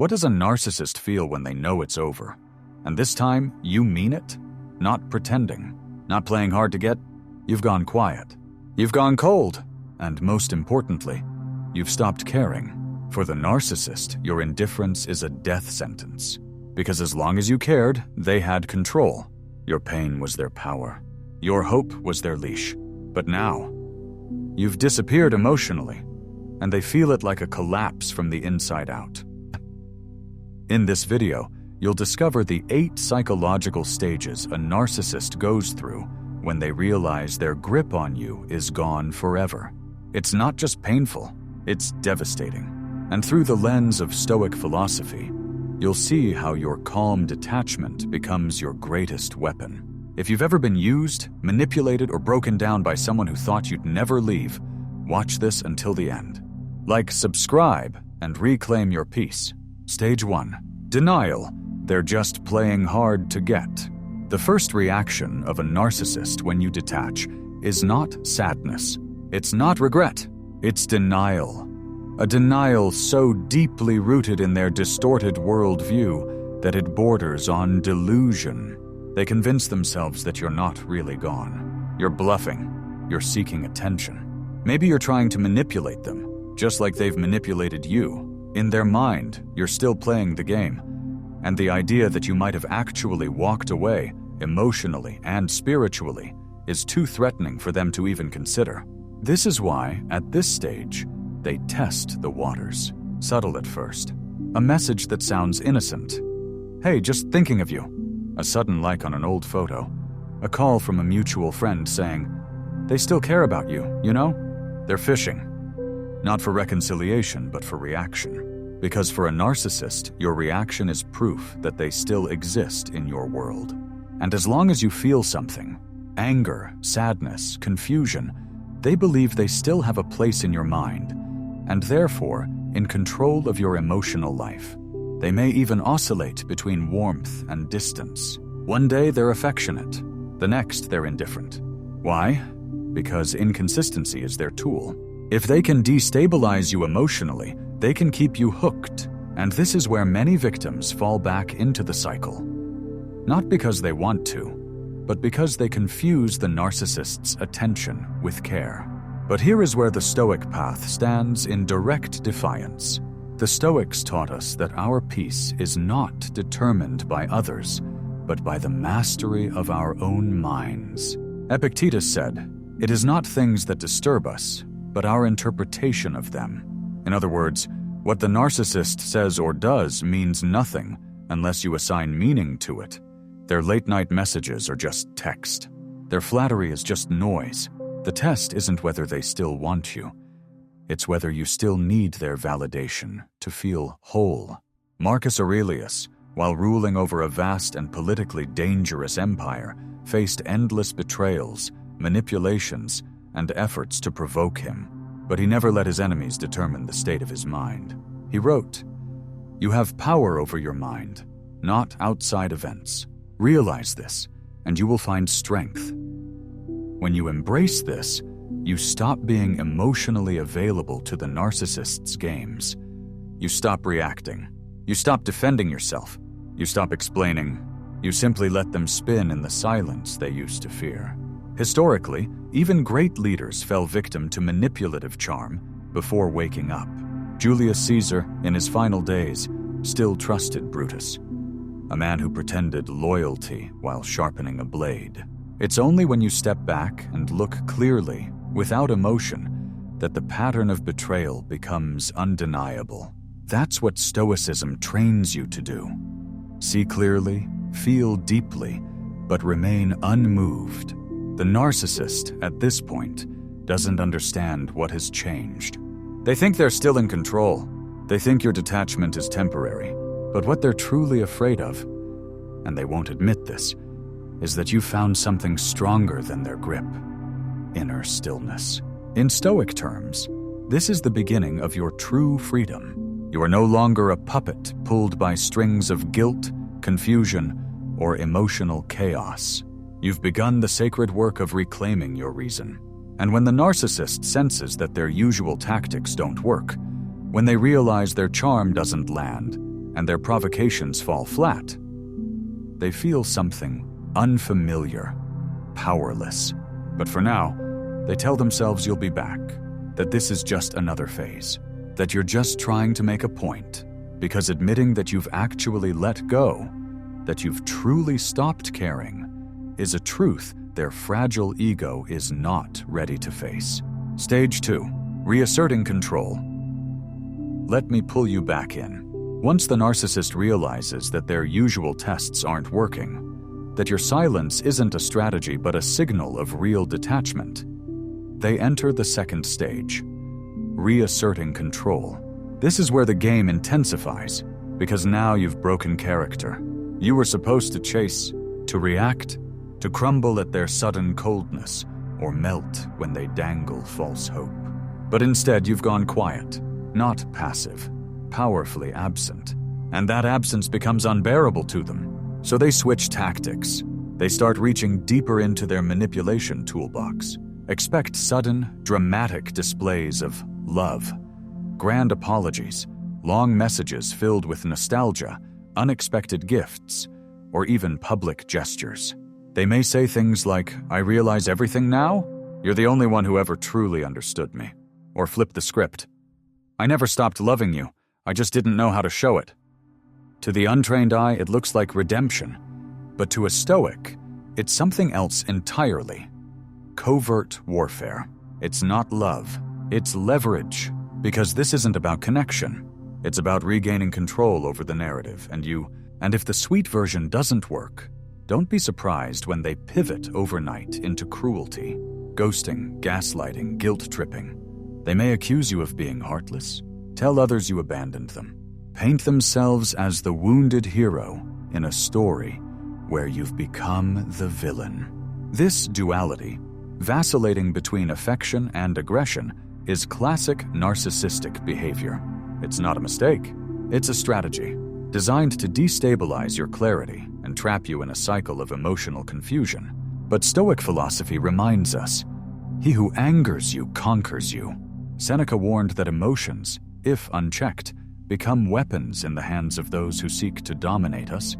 What does a narcissist feel when they know it's over? And this time, you mean it? Not pretending, not playing hard to get. You've gone quiet. You've gone cold. And most importantly, you've stopped caring. For the narcissist, your indifference is a death sentence. Because as long as you cared, they had control. Your pain was their power. Your hope was their leash. But now, you've disappeared emotionally, and they feel it like a collapse from the inside out. In this video, you'll discover the 8 psychological stages a narcissist goes through when they realize their grip on you is gone forever. It's not just painful, it's devastating. And through the lens of Stoic philosophy, you'll see how your calm detachment becomes your greatest weapon. If you've ever been used, manipulated, or broken down by someone who thought you'd never leave, watch this until the end. Like, subscribe, and reclaim your peace. Stage 1. Denial. They're just playing hard to get. The first reaction of a narcissist when you detach is not sadness. It's not regret. It's denial. A denial so deeply rooted in their distorted worldview that it borders on delusion. They convince themselves that you're not really gone. You're bluffing. You're seeking attention. Maybe you're trying to manipulate them, just like they've manipulated you. In their mind, you're still playing the game. And the idea that you might have actually walked away, emotionally and spiritually, is too threatening for them to even consider. This is why, at this stage, they test the waters, subtle at first. A message that sounds innocent. Hey, just thinking of you. A sudden like on an old photo. A call from a mutual friend saying, they still care about you, you know? They're fishing. Not for reconciliation, but for reaction. Because for a narcissist, your reaction is proof that they still exist in your world. And as long as you feel something, anger, sadness, confusion, they believe they still have a place in your mind, and therefore in control of your emotional life. They may even oscillate between warmth and distance. One day they're affectionate, the next they're indifferent. Why? Because inconsistency is their tool. If they can destabilize you emotionally, they can keep you hooked, and this is where many victims fall back into the cycle. Not because they want to, but because they confuse the narcissist's attention with care. But here is where the Stoic path stands in direct defiance. The Stoics taught us that our peace is not determined by others, but by the mastery of our own minds. Epictetus said, "It is not things that disturb us, but our interpretation of them." In other words, what the narcissist says or does means nothing unless you assign meaning to it. Their late-night messages are just text. Their flattery is just noise. The test isn't whether they still want you. It's whether you still need their validation to feel whole. Marcus Aurelius, while ruling over a vast and politically dangerous empire, faced endless betrayals, manipulations, and efforts to provoke him. But he never let his enemies determine the state of his mind. He wrote, "You have power over your mind, not outside events. Realize this, and you will find strength. When you embrace this, you stop being emotionally available to the narcissist's games. You stop reacting. You stop defending yourself. You stop explaining. You simply let them spin in the silence they used to fear." Historically, even great leaders fell victim to manipulative charm before waking up. Julius Caesar, in his final days, still trusted Brutus, a man who pretended loyalty while sharpening a blade. It's only when you step back and look clearly, without emotion, that the pattern of betrayal becomes undeniable. That's what Stoicism trains you to do. See clearly, feel deeply, but remain unmoved. The narcissist, at this point, doesn't understand what has changed. They think they're still in control. They think your detachment is temporary. But what they're truly afraid of, and they won't admit this, is that you found something stronger than their grip: inner stillness. In Stoic terms, this is the beginning of your true freedom. You are no longer a puppet pulled by strings of guilt, confusion, or emotional chaos. You've begun the sacred work of reclaiming your reason. And when the narcissist senses that their usual tactics don't work, when they realize their charm doesn't land, and their provocations fall flat. They feel something unfamiliar, powerless. But for now, they tell themselves you'll be back, that this is just another phase, that you're just trying to make a point, because admitting that you've actually let go, that you've truly stopped caring, is a truth their fragile ego is not ready to face. Stage 2. Reasserting control. Let me pull you back in. Once the narcissist realizes that their usual tests aren't working, that your silence isn't a strategy but a signal of real detachment, they enter the second stage, reasserting control. This is where the game intensifies, because now you've broken character. You were supposed to chase, to react, to crumble at their sudden coldness, or melt when they dangle false hope. But instead you've gone quiet, not passive, powerfully absent. And that absence becomes unbearable to them. So they switch tactics. They start reaching deeper into their manipulation toolbox. Expect sudden, dramatic displays of love, grand apologies, long messages filled with nostalgia, unexpected gifts, or even public gestures. They may say things like, "I realize everything now? You're the only one who ever truly understood me." Or flip the script. "I never stopped loving you. I just didn't know how to show it." To the untrained eye, it looks like redemption. But to a Stoic, it's something else entirely. Covert warfare. It's not love. It's leverage. Because this isn't about connection. It's about regaining control over the narrative, and if the sweet version doesn't work, don't be surprised when they pivot overnight into cruelty, ghosting, gaslighting, guilt-tripping. They may accuse you of being heartless, tell others you abandoned them, paint themselves as the wounded hero in a story where you've become the villain. This duality, vacillating between affection and aggression, is classic narcissistic behavior. It's not a mistake. It's a strategy designed to destabilize your clarity and trap you in a cycle of emotional confusion. But Stoic philosophy reminds us, he who angers you conquers you. Seneca warned that emotions, if unchecked, become weapons in the hands of those who seek to dominate us.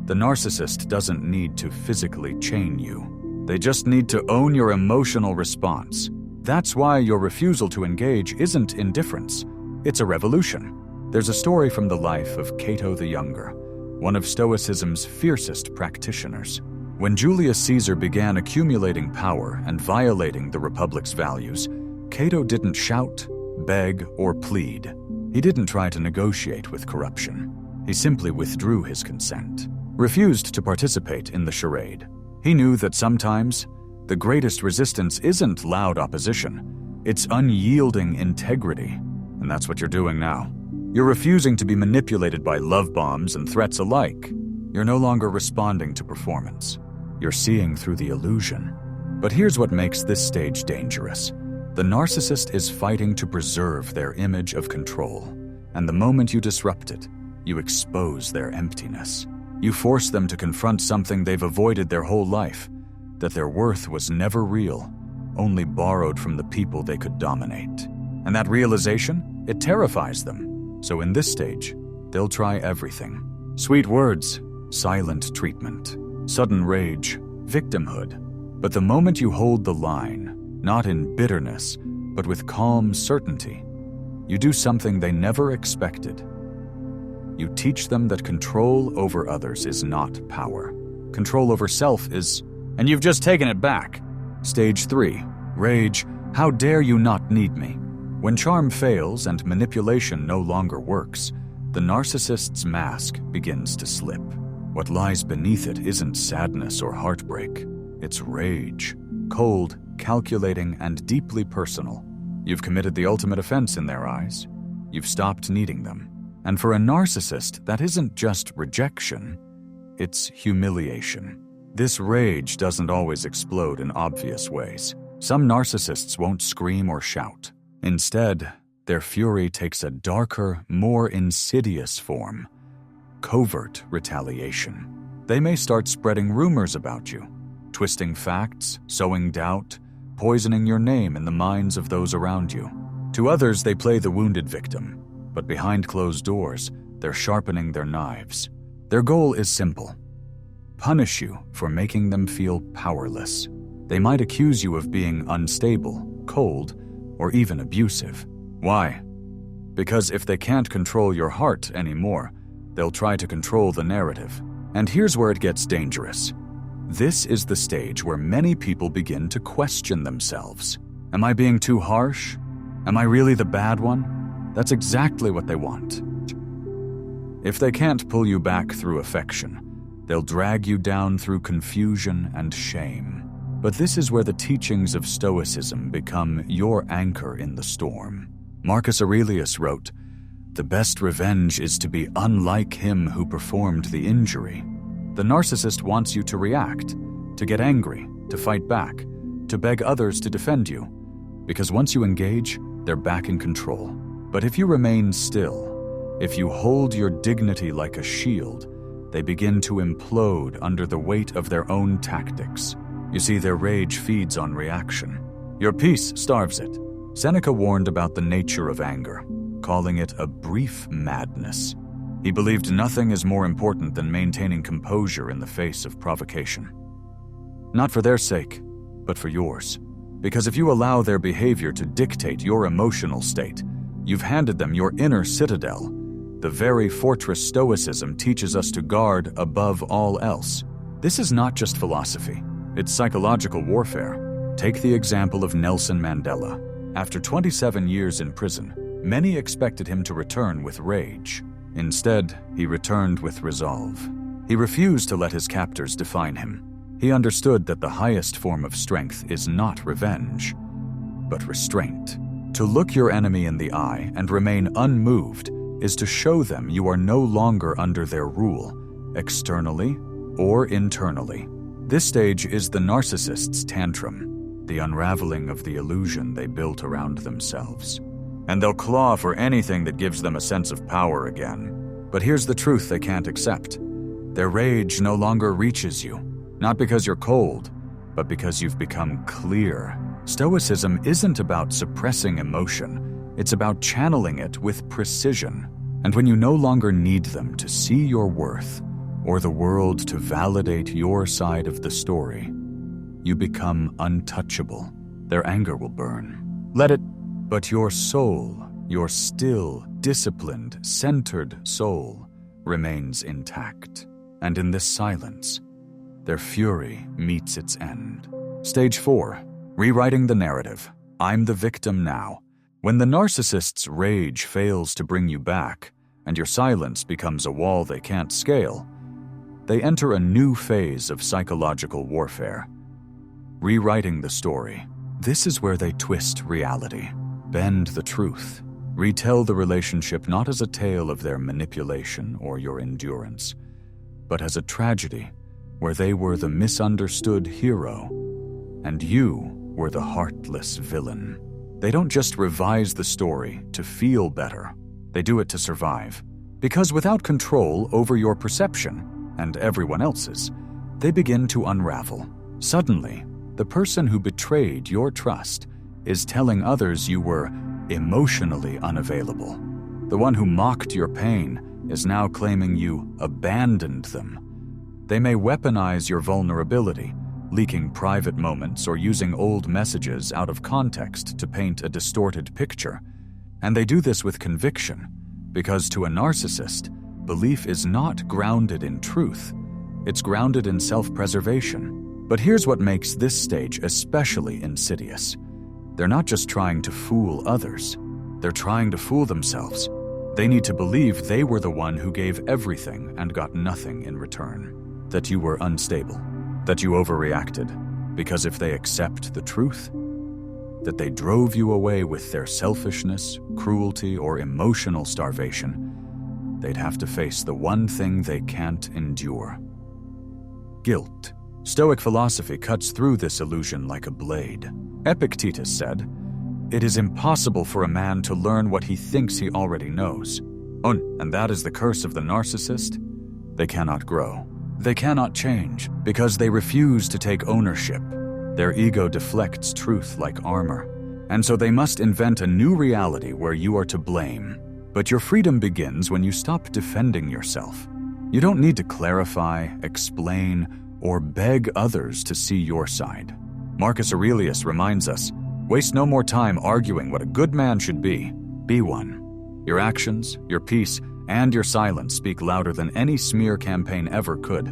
The narcissist doesn't need to physically chain you. They just need to own your emotional response. That's why your refusal to engage isn't indifference. It's a revolution. There's a story from the life of Cato the Younger, one of Stoicism's fiercest practitioners. When Julius Caesar began accumulating power and violating the Republic's values, Cato didn't shout, beg, or plead. He didn't try to negotiate with corruption. He simply withdrew his consent, refused to participate in the charade. He knew that sometimes the greatest resistance isn't loud opposition, it's unyielding integrity. And that's what you're doing now. You're refusing to be manipulated by love bombs and threats alike. You're no longer responding to performance. You're seeing through the illusion. But here's what makes this stage dangerous. The narcissist is fighting to preserve their image of control. And the moment you disrupt it, you expose their emptiness. You force them to confront something they've avoided their whole life, that their worth was never real, only borrowed from the people they could dominate. And that realization, it terrifies them. So in this stage, they'll try everything. Sweet words, silent treatment, sudden rage, victimhood. But the moment you hold the line, not in bitterness, but with calm certainty, you do something they never expected. You teach them that control over others is not power. Control over self is, and you've just taken it back. Stage 3, rage, how dare you not need me? When charm fails and manipulation no longer works, the narcissist's mask begins to slip. What lies beneath it isn't sadness or heartbreak. It's rage, cold, calculating, and deeply personal. You've committed the ultimate offense in their eyes. You've stopped needing them. And for a narcissist, that isn't just rejection, it's humiliation. This rage doesn't always explode in obvious ways. Some narcissists won't scream or shout. Instead, their fury takes a darker, more insidious form: covert retaliation. They may start spreading rumors about you, twisting facts, sowing doubt, poisoning your name in the minds of those around you. To others, they play the wounded victim, but behind closed doors, they're sharpening their knives. Their goal is simple: punish you for making them feel powerless. They might accuse you of being unstable, cold, or even abusive. Why? Because if they can't control your heart anymore, they'll try to control the narrative. And here's where it gets dangerous. This is the stage where many people begin to question themselves. Am I being too harsh? Am I really the bad one? That's exactly what they want. If they can't pull you back through affection, they'll drag you down through confusion and shame. But this is where the teachings of Stoicism become your anchor in the storm. Marcus Aurelius wrote, "The best revenge is to be unlike him who performed the injury." The narcissist wants you to react, to get angry, to fight back, to beg others to defend you. Because once you engage, they're back in control. But if you remain still, if you hold your dignity like a shield, they begin to implode under the weight of their own tactics. You see, their rage feeds on reaction. Your peace starves it. Seneca warned about the nature of anger, calling it a brief madness. He believed nothing is more important than maintaining composure in the face of provocation. Not for their sake, but for yours. Because if you allow their behavior to dictate your emotional state, you've handed them your inner citadel, the very fortress Stoicism teaches us to guard above all else. This is not just philosophy, it's psychological warfare. Take the example of Nelson Mandela. After 27 years in prison, many expected him to return with rage. Instead, he returned with resolve. He refused to let his captors define him. He understood that the highest form of strength is not revenge, but restraint. To look your enemy in the eye and remain unmoved is to show them you are no longer under their rule, externally or internally. This stage is the narcissist's tantrum, the unraveling of the illusion they built around themselves. And they'll claw for anything that gives them a sense of power again. But here's the truth they can't accept. Their rage no longer reaches you, not because you're cold, but because you've become clear. Stoicism isn't about suppressing emotion, it's about channeling it with precision. And when you no longer need them to see your worth, or the world to validate your side of the story, you become untouchable. Their anger will burn. Let it. But your soul, your still, disciplined, centered soul, remains intact. And in this silence, their fury meets its end. Stage 4. Rewriting the narrative. I'm the victim now. When the narcissist's rage fails to bring you back, and your silence becomes a wall they can't scale, they enter a new phase of psychological warfare. Rewriting the story. This is where they twist reality. Bend the truth. Retell the relationship not as a tale of their manipulation or your endurance, but as a tragedy where they were the misunderstood hero and you were the heartless villain. They don't just revise the story to feel better. They do it to survive. Because without control over your perception and everyone else's, they begin to unravel. Suddenly, the person who betrayed your trust is telling others you were emotionally unavailable. The one who mocked your pain is now claiming you abandoned them. They may weaponize your vulnerability, leaking private moments or using old messages out of context to paint a distorted picture. And they do this with conviction, because to a narcissist, belief is not grounded in truth. It's grounded in self-preservation. But here's what makes this stage especially insidious. They're not just trying to fool others. They're trying to fool themselves. They need to believe they were the one who gave everything and got nothing in return. That you were unstable. That you overreacted. Because if they accept the truth, that they drove you away with their selfishness, cruelty, or emotional starvation, they'd have to face the one thing they can't endure. Guilt. Stoic philosophy cuts through this illusion like a blade. Epictetus said, "It is impossible for a man to learn what he thinks he already knows." And that is the curse of the narcissist. They cannot grow. They cannot change because they refuse to take ownership. Their ego deflects truth like armor. And so they must invent a new reality where you are to blame. But your freedom begins when you stop defending yourself. You don't need to clarify, explain, or beg others to see your side. Marcus Aurelius reminds us, waste no more time arguing what a good man should be. Be one. Your actions, your peace, and your silence speak louder than any smear campaign ever could.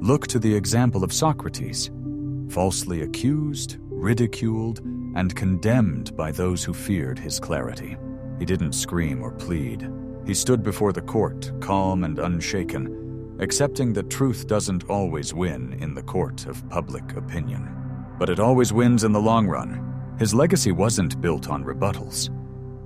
Look to the example of Socrates, falsely accused, ridiculed, and condemned by those who feared his clarity. He didn't scream or plead. He stood before the court, calm and unshaken, accepting that truth doesn't always win in the court of public opinion. But it always wins in the long run. His legacy wasn't built on rebuttals.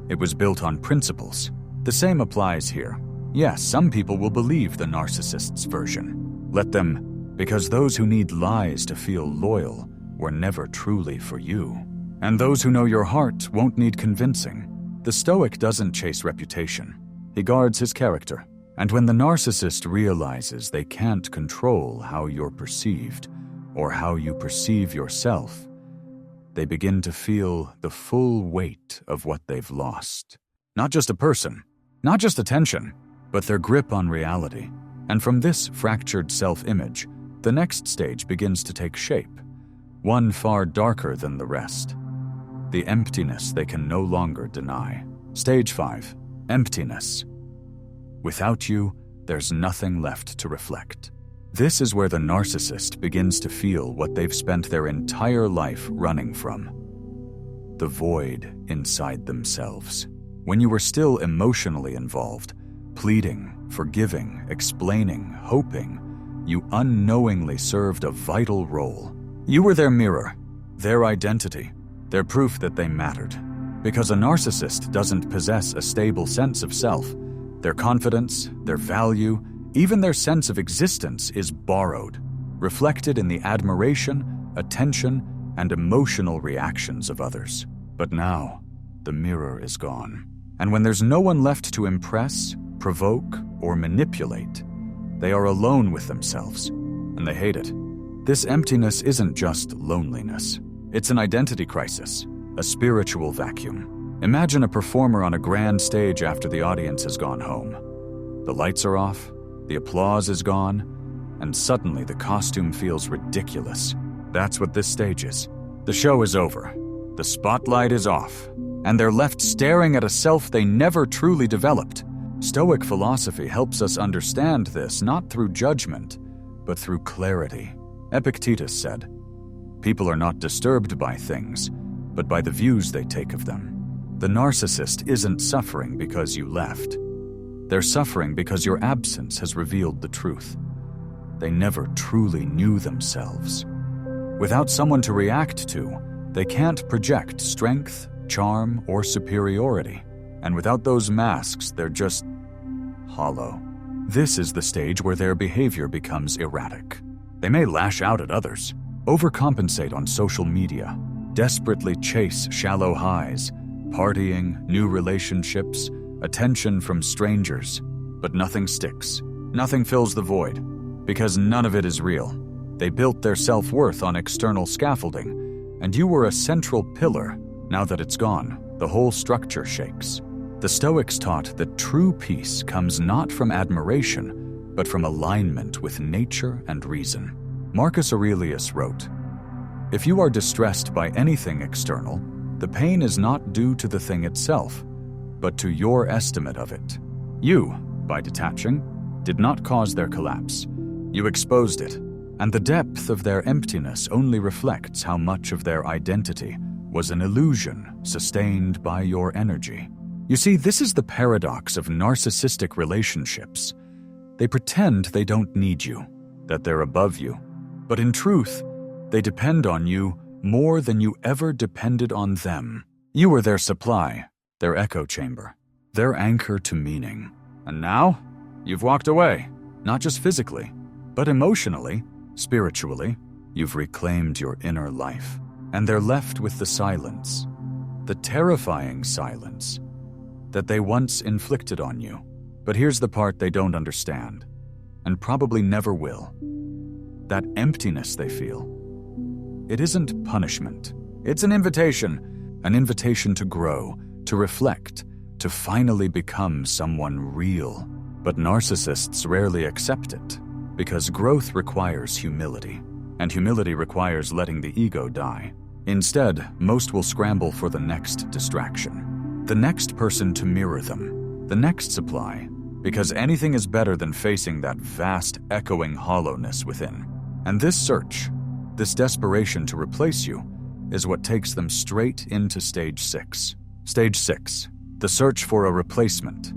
It was built on principles. The same applies here. Yes, some people will believe the narcissist's version. Let them, because those who need lies to feel loyal were never truly for you. And those who know your heart won't need convincing. The Stoic doesn't chase reputation. He guards his character. And when the narcissist realizes they can't control how you're perceived or how you perceive yourself, they begin to feel the full weight of what they've lost. Not just a person, not just attention, but their grip on reality. And from this fractured self-image, the next stage begins to take shape, one far darker than the rest. The emptiness they can no longer deny. Stage 5. Emptiness. Without you, there's nothing left to reflect. This is where the narcissist begins to feel what they've spent their entire life running from. The void inside themselves. When you were still emotionally involved, pleading, forgiving, explaining, hoping, you unknowingly served a vital role. You were their mirror, their identity, their proof that they mattered. Because a narcissist doesn't possess a stable sense of self, their confidence, their value, even their sense of existence is borrowed, reflected in the admiration, attention, and emotional reactions of others. But now, the mirror is gone. And when there's no one left to impress, provoke, or manipulate, they are alone with themselves, and they hate it. This emptiness isn't just loneliness. It's an identity crisis, a spiritual vacuum. Imagine a performer on a grand stage after the audience has gone home. The lights are off, the applause is gone, and suddenly the costume feels ridiculous. That's what this stage is. The show is over, the spotlight is off, and they're left staring at a self they never truly developed. Stoic philosophy helps us understand this not through judgment, but through clarity. Epictetus said, "People are not disturbed by things, but by the views they take of them." The narcissist isn't suffering because you left. They're suffering because your absence has revealed the truth. They never truly knew themselves. Without someone to react to, they can't project strength, charm, or superiority. And without those masks, they're just hollow. This is the stage where their behavior becomes erratic. They may lash out at others, overcompensate on social media, desperately chase shallow highs, partying, new relationships, attention from strangers, but nothing sticks. Nothing fills the void, because none of it is real. They built their self-worth on external scaffolding, and you were a central pillar. Now that it's gone, the whole structure shakes. The Stoics taught that true peace comes not from admiration, but from alignment with nature and reason. Marcus Aurelius wrote, "If you are distressed by anything external, the pain is not due to the thing itself, but to your estimate of it. You, by detaching, did not cause their collapse. You exposed it, and the depth of their emptiness only reflects how much of their identity was an illusion sustained by your energy." You see, this is the paradox of narcissistic relationships. They pretend they don't need you, that they're above you, but in truth, they depend on you more than you ever depended on them. You were their supply, their echo chamber, their anchor to meaning. And now, you've walked away, not just physically, but emotionally, spiritually. You've reclaimed your inner life, and they're left with the silence, the terrifying silence that they once inflicted on you. But here's the part they don't understand, and probably never will. That emptiness they feel, it isn't punishment. It's an invitation to grow, to reflect, to finally become someone real. But narcissists rarely accept it, because growth requires humility, and humility requires letting the ego die. Instead, most will scramble for the next distraction, the next person to mirror them, the next supply, because anything is better than facing that vast, echoing hollowness within. And this search, this desperation to replace you, is what takes them straight into stage 6. Stage 6, the search for a replacement.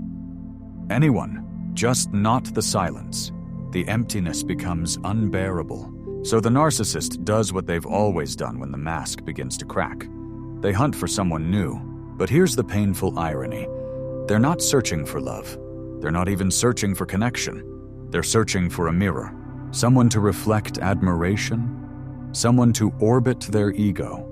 Anyone, just not the silence. The emptiness becomes unbearable. So the narcissist does what they've always done when the mask begins to crack. They hunt for someone new. But here's the painful irony. They're not searching for love. They're not even searching for connection. They're searching for a mirror. Someone to reflect admiration. Someone to orbit their ego.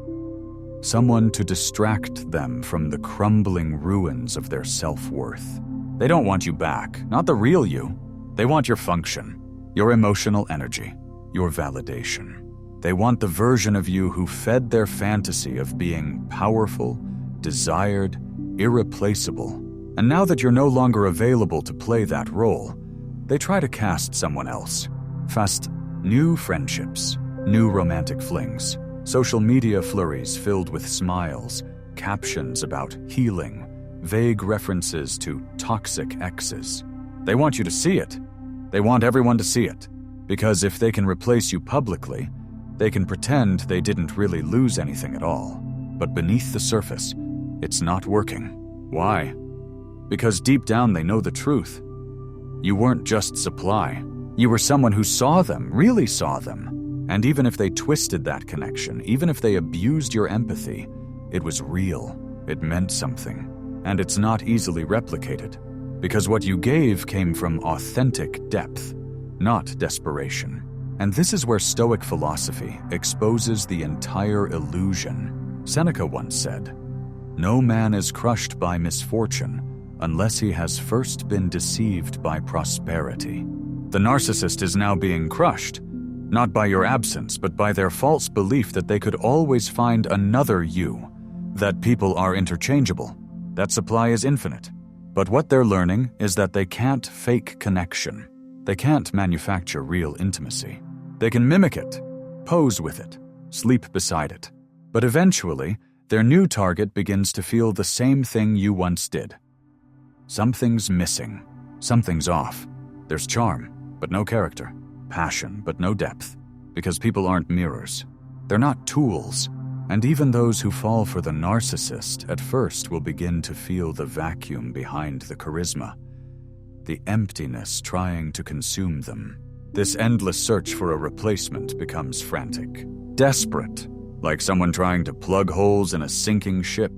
Someone to distract them from the crumbling ruins of their self-worth. They don't want you back, not the real you. They want your function, your emotional energy, your validation. They want the version of you who fed their fantasy of being powerful, desired, irreplaceable. And now that you're no longer available to play that role, they try to cast someone else. Fast, new friendships, new romantic flings, social media flurries filled with smiles, captions about healing, vague references to toxic exes. They want you to see it. They want everyone to see it. Because if they can replace you publicly, they can pretend they didn't really lose anything at all. But beneath the surface, it's not working. Why? Because deep down they know the truth. You weren't just supply. You were someone who saw them, really saw them. And even if they twisted that connection, even if they abused your empathy, it was real. It meant something. And it's not easily replicated. Because what you gave came from authentic depth, not desperation. And this is where Stoic philosophy exposes the entire illusion. Seneca once said, "No man is crushed by misfortune unless he has first been deceived by prosperity." The narcissist is now being crushed, not by your absence, but by their false belief that they could always find another you, that people are interchangeable, that supply is infinite. But what they're learning is that they can't fake connection. They can't manufacture real intimacy. They can mimic it, pose with it, sleep beside it. But eventually, their new target begins to feel the same thing you once did. Something's missing. Something's off. There's charm, but no character. Passion, but no depth. Because people aren't mirrors. They're not tools. And even those who fall for the narcissist at first will begin to feel the vacuum behind the charisma. The emptiness trying to consume them. This endless search for a replacement becomes frantic. Desperate. Like someone trying to plug holes in a sinking ship.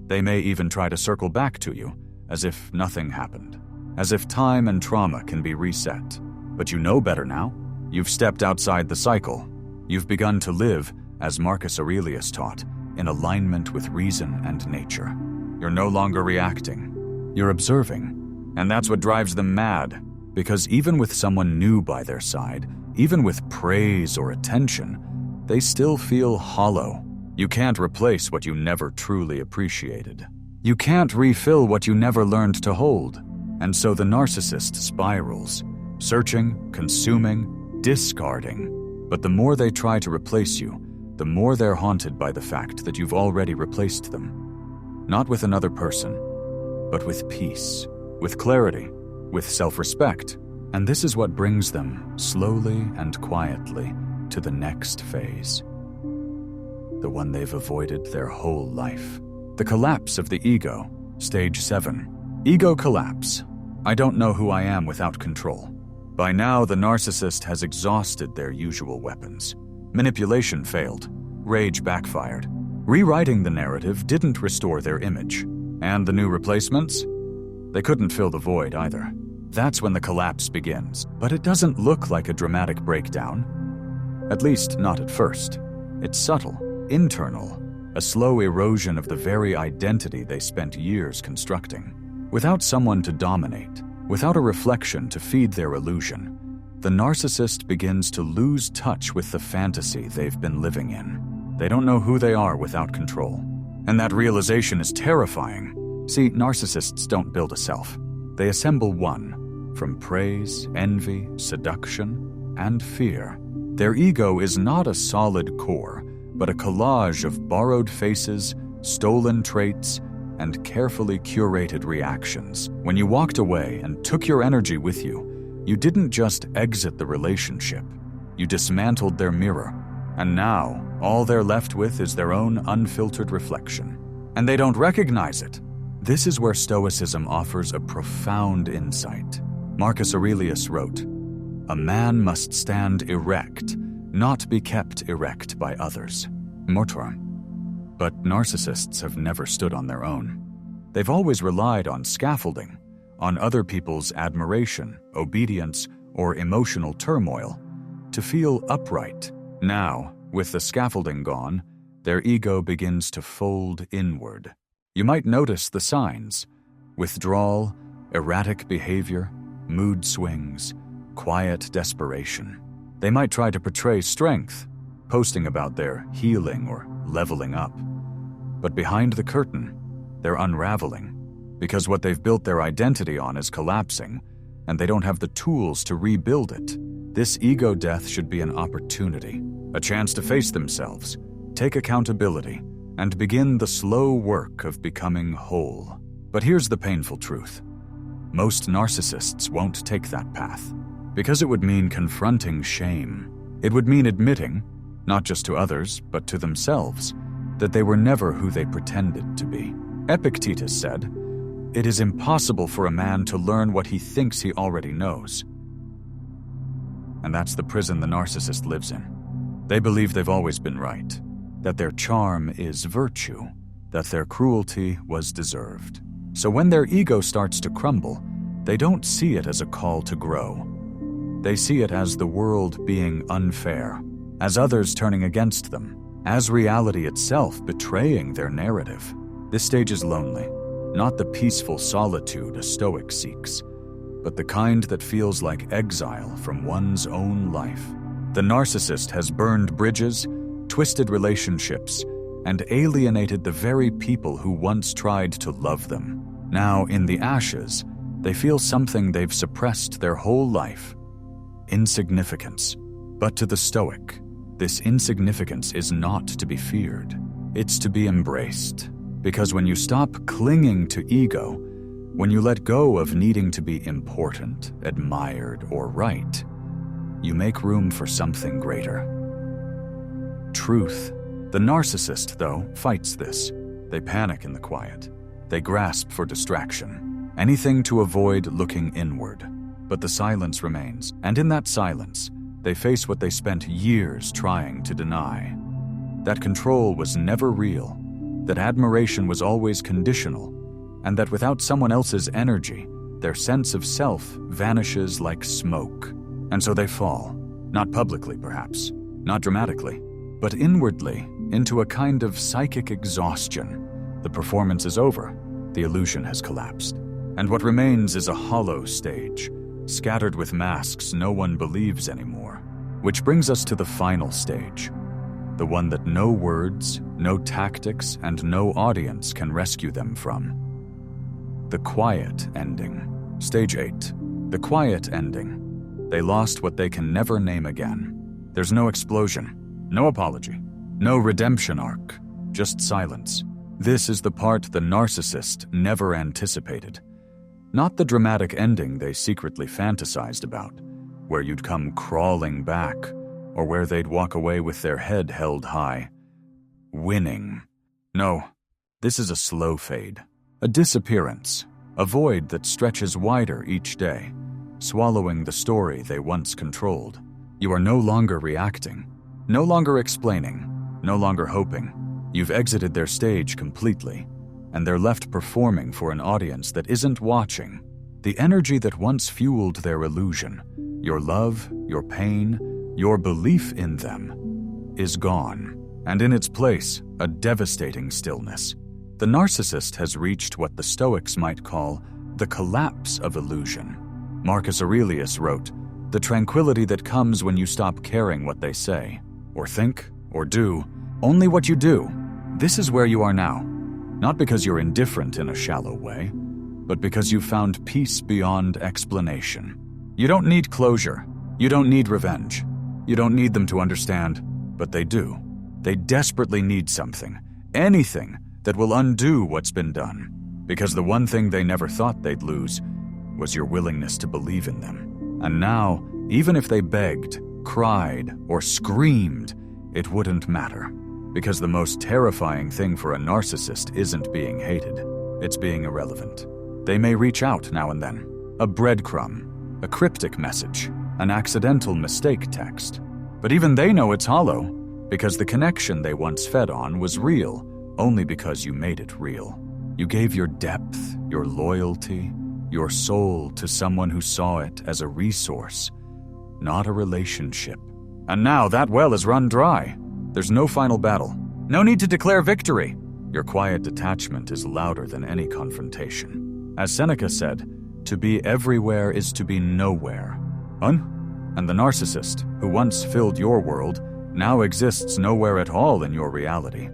They may even try to circle back to you, as if nothing happened. As if time and trauma can be reset. But you know better now. You've stepped outside the cycle. You've begun to live, as Marcus Aurelius taught, in alignment with reason and nature. You're no longer reacting. You're observing. And that's what drives them mad. Because even with someone new by their side, even with praise or attention, they still feel hollow. You can't replace what you never truly appreciated. You can't refill what you never learned to hold. And so the narcissist spirals, searching, consuming, discarding. But the more they try to replace you, the more they're haunted by the fact that you've already replaced them. Not with another person, but with peace, with clarity, with self-respect. And this is what brings them, slowly and quietly, to the next phase. The one they've avoided their whole life. The collapse of the ego, stage 7. Ego collapse. I don't know who I am without control. By now, the narcissist has exhausted their usual weapons. Manipulation failed. Rage backfired. Rewriting the narrative didn't restore their image. And the new replacements? They couldn't fill the void either. That's when the collapse begins. But it doesn't look like a dramatic breakdown. At least not at first. It's subtle, internal, a slow erosion of the very identity they spent years constructing. Without someone to dominate, without a reflection to feed their illusion, the narcissist begins to lose touch with the fantasy they've been living in. They don't know who they are without control. And that realization is terrifying, See, narcissists don't build a self. They assemble one from praise, envy, seduction, and fear. Their ego is not a solid core, but a collage of borrowed faces, stolen traits, and carefully curated reactions. When you walked away and took your energy with you, you didn't just exit the relationship. You dismantled their mirror, and now all they're left with is their own unfiltered reflection. And they don't recognize it. This is where Stoicism offers a profound insight. Marcus Aurelius wrote, "A man must stand erect, not be kept erect by others." Mortor. But narcissists have never stood on their own. They've always relied on scaffolding, on other people's admiration, obedience, or emotional turmoil, to feel upright. Now, with the scaffolding gone, their ego begins to fold inward. You might notice the signs: withdrawal, erratic behavior, mood swings, quiet desperation. They might try to portray strength, posting about their healing or leveling up. But behind the curtain, they're unraveling, because what they've built their identity on is collapsing, and they don't have the tools to rebuild it. This ego death should be an opportunity, a chance to face themselves, take accountability, and begin the slow work of becoming whole. But here's the painful truth. Most narcissists won't take that path, because it would mean confronting shame. It would mean admitting, not just to others, but to themselves, that they were never who they pretended to be. Epictetus said, "It is impossible for a man to learn what he thinks he already knows." And that's the prison the narcissist lives in. They believe they've always been right, that their charm is virtue, that their cruelty was deserved. So when their ego starts to crumble, they don't see it as a call to grow. They see it as the world being unfair, as others turning against them, as reality itself betraying their narrative. This stage is lonely, not the peaceful solitude a Stoic seeks, but the kind that feels like exile from one's own life. The narcissist has burned bridges, twisted relationships, and alienated the very people who once tried to love them. Now, in the ashes, they feel something they've suppressed their whole life: insignificance. But to the Stoic, this insignificance is not to be feared. It's to be embraced. Because when you stop clinging to ego, when you let go of needing to be important, admired, or right, you make room for something greater. Truth. The narcissist, though, fights this. They panic in the quiet. They grasp for distraction, anything to avoid looking inward. But the silence remains, and in that silence, they face what they spent years trying to deny. That control was never real, that admiration was always conditional, and that without someone else's energy, their sense of self vanishes like smoke. And so they fall, not publicly perhaps, not dramatically, but inwardly into a kind of psychic exhaustion. The performance is over, the illusion has collapsed, and what remains is a hollow stage, scattered with masks no one believes anymore. Which brings us to the final stage, the one that no words, no tactics, and no audience can rescue them from. The quiet ending. Stage 8. The quiet ending. They lost what they can never name again. There's no explosion, no apology, no redemption arc, just silence. This is the part the narcissist never anticipated. Not the dramatic ending they secretly fantasized about, where you'd come crawling back, or where they'd walk away with their head held high. Winning. No, this is a slow fade, a disappearance, a void that stretches wider each day, swallowing the story they once controlled. You are no longer reacting, no longer explaining, no longer hoping. You've exited their stage completely, and they're left performing for an audience that isn't watching. The energy that once fueled their illusion, your love, your pain, your belief in them, is gone, and in its place, a devastating stillness. The narcissist has reached what the Stoics might call the collapse of illusion. Marcus Aurelius wrote, "The tranquility that comes when you stop caring what they say, or think, or do, only what you do. This is where you are now. Not because you're indifferent in a shallow way, but because you've found peace beyond explanation. You don't need closure. You don't need revenge. You don't need them to understand, but they do. They desperately need something, anything that will undo what's been done. Because the one thing they never thought they'd lose was your willingness to believe in them. And now, even if they begged, cried, or screamed, it wouldn't matter. Because the most terrifying thing for a narcissist isn't being hated, it's being irrelevant. They may reach out now and then, a breadcrumb, a cryptic message, an accidental mistake text. But even they know it's hollow, because the connection they once fed on was real, only because you made it real. You gave your depth, your loyalty, your soul to someone who saw it as a resource, not a relationship. And now that well is run dry. There's no final battle. No need to declare victory. Your quiet detachment is louder than any confrontation. As Seneca said, to be everywhere is to be nowhere. And the narcissist, who once filled your world, now exists nowhere at all in your reality.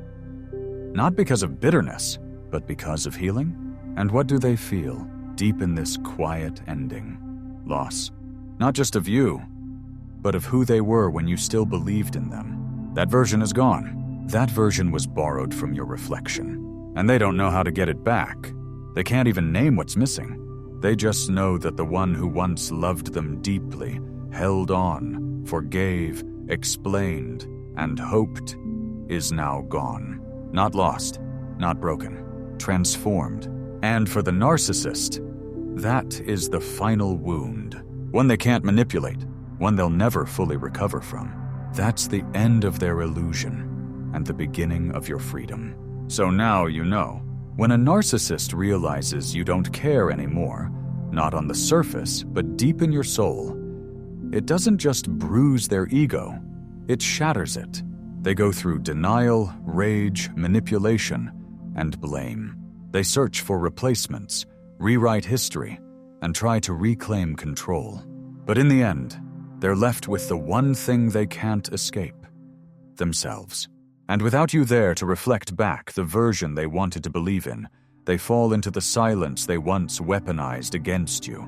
Not because of bitterness, but because of healing? And what do they feel deep in this quiet ending? Loss. Not just of you, but of who they were when you still believed in them. That version is gone. That version was borrowed from your reflection. And they don't know how to get it back. They can't even name what's missing. They just know that the one who once loved them deeply, held on, forgave, explained, and hoped, is now gone. Not lost, not broken, transformed. And for the narcissist, that is the final wound. One they can't manipulate, one they'll never fully recover from. That's the end of their illusion and the beginning of your freedom. So now you know. When a narcissist realizes you don't care anymore, not on the surface, but deep in your soul, it doesn't just bruise their ego, it shatters it. They go through denial, rage, manipulation, and blame. They search for replacements, rewrite history, and try to reclaim control. But in the end, they're left with the one thing they can't escape: themselves. And without you there to reflect back the version they wanted to believe in, they fall into the silence they once weaponized against you.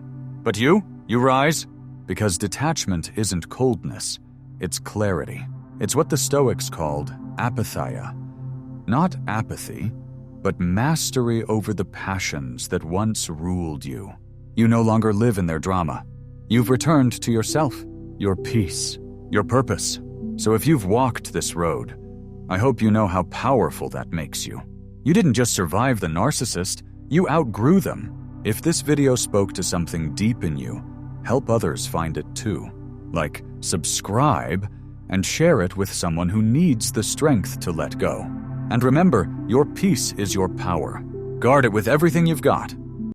But you rise, because detachment isn't coldness, it's clarity. It's what the Stoics called apatheia. Not apathy, but mastery over the passions that once ruled you. You no longer live in their drama. You've returned to yourself, your peace, your purpose. So if you've walked this road, I hope you know how powerful that makes you. You didn't just survive the narcissist, you outgrew them. If this video spoke to something deep in you, help others find it too. Like, subscribe and share it with someone who needs the strength to let go. And remember, your peace is your power. Guard it with everything you've got.